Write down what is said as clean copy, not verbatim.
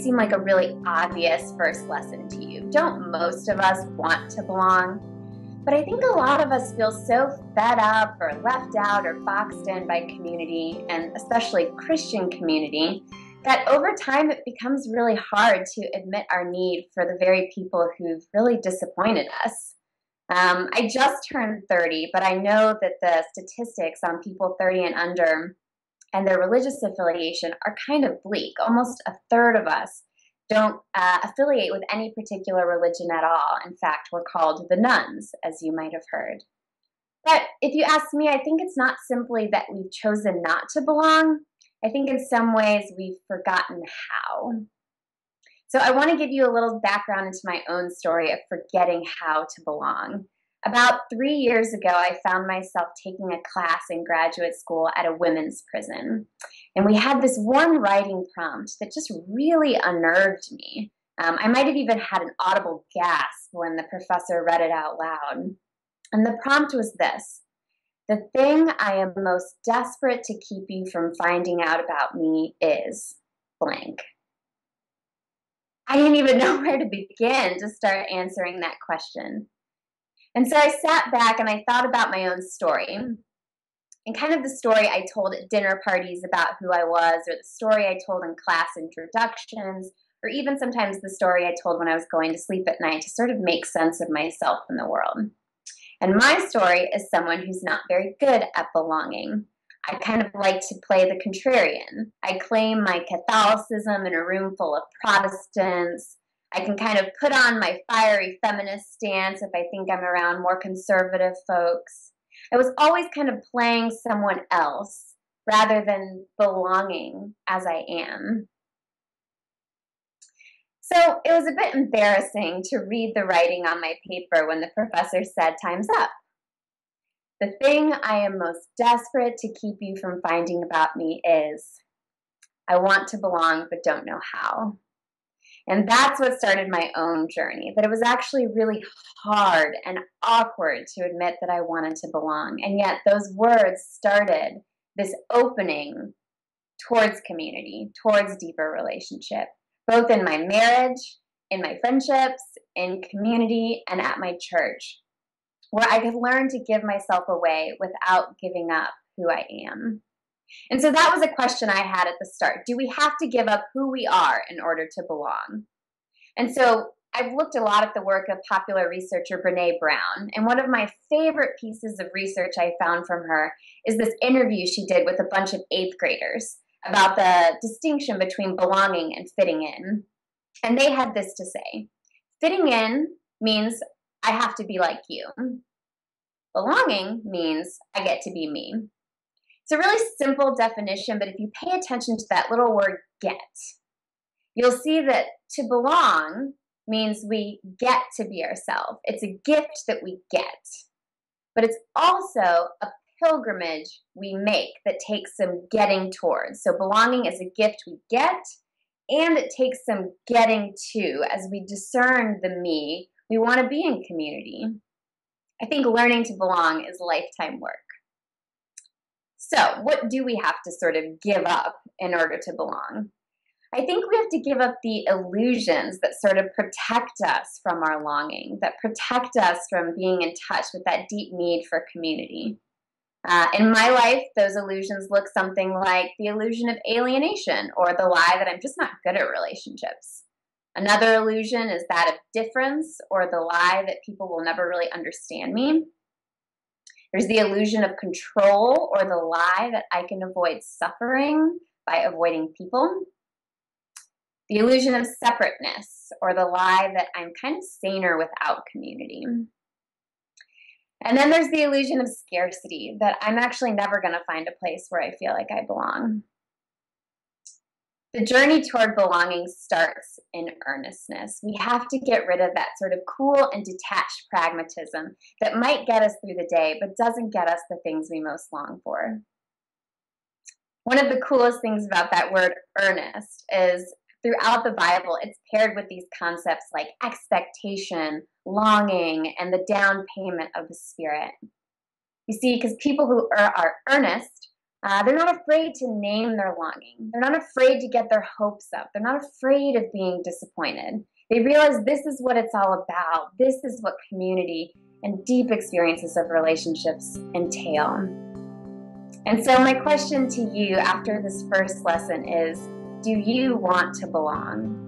seem like a really obvious first lesson to you. Don't most of us want to belong? But I think a lot of us feel so fed up or left out or boxed in by community, and especially Christian community, that over time it becomes really hard to admit our need for the very people who've really disappointed us. I just turned 30, but I know that the statistics on people 30 and under and their religious affiliation are kind of bleak. Almost a third of us don't affiliate with any particular religion at all. In fact, we're called the nuns, as you might have heard. But if you ask me, I think it's not simply that we've chosen not to belong. I think in some ways we've forgotten how. So I want to give you a little background into my own story of forgetting how to belong. About 3 years ago, I found myself taking a class in graduate school at a women's prison. And we had this one writing prompt that just really unnerved me. I might have even had an audible gasp when the professor read it out loud. And the prompt was this: "The thing I am most desperate to keep you from finding out about me is blank." I didn't even know where to begin to start answering that question. And so I sat back and I thought about my own story, and kind of the story I told at dinner parties about who I was, or the story I told in class introductions, or even sometimes the story I told when I was going to sleep at night to sort of make sense of myself in the world. And my story is someone who's not very good at belonging. I kind of like to play the contrarian. I claim my Catholicism in a room full of Protestants. I can kind of put on my fiery feminist stance if I think I'm around more conservative folks. I was always kind of playing someone else rather than belonging as I am. So it was a bit embarrassing to read the writing on my paper when the professor said, "Time's up. The thing I am most desperate to keep you from finding about me is, I want to belong but don't know how." And that's what started my own journey, that it was actually really hard and awkward to admit that I wanted to belong. And yet those words started this opening towards community, towards deeper relationship, both in my marriage, in my friendships, in community, and at my church, where I could learn to give myself away without giving up who I am. And so that was a question I had at the start. Do we have to give up who we are in order to belong? And so I've looked a lot at the work of popular researcher Brene Brown, and one of my favorite pieces of research I found from her is this interview she did with a bunch of 8th graders about the distinction between belonging and fitting in. And they had this to say: fitting in means I have to be like you. Belonging means I get to be me. It's a really simple definition, but if you pay attention to that little word "get," you'll see that to belong means we get to be ourselves. It's a gift that we get, but it's also a pilgrimage we make that takes some getting towards. So belonging is a gift we get, and it takes some getting to as we discern the me we want to be in community. I think learning to belong is lifetime work. So what do we have to sort of give up in order to belong? I think we have to give up the illusions that sort of protect us from our longing, that protect us from being in touch with that deep need for community. In my life, those illusions look something like the illusion of alienation, or the lie that I'm just not good at relationships. Another illusion is that of difference, or the lie that people will never really understand me. There's the illusion of control, or the lie that I can avoid suffering by avoiding people. The illusion of separateness, or the lie that I'm kind of saner without community. And then there's the illusion of scarcity, that I'm actually never going to find a place where I feel like I belong. The journey toward belonging starts in earnestness. We have to get rid of that sort of cool and detached pragmatism that might get us through the day, but doesn't get us the things we most long for. One of the coolest things about that word earnest is throughout the Bible, it's paired with these concepts like expectation, longing, and the down payment of the Spirit. You see, because people who are earnest They're not afraid to name their longing. They're not afraid to get their hopes up. They're not afraid of being disappointed. They realize this is what it's all about. This is what community and deep experiences of relationships entail. And so my question to you after this first lesson is, do you want to belong?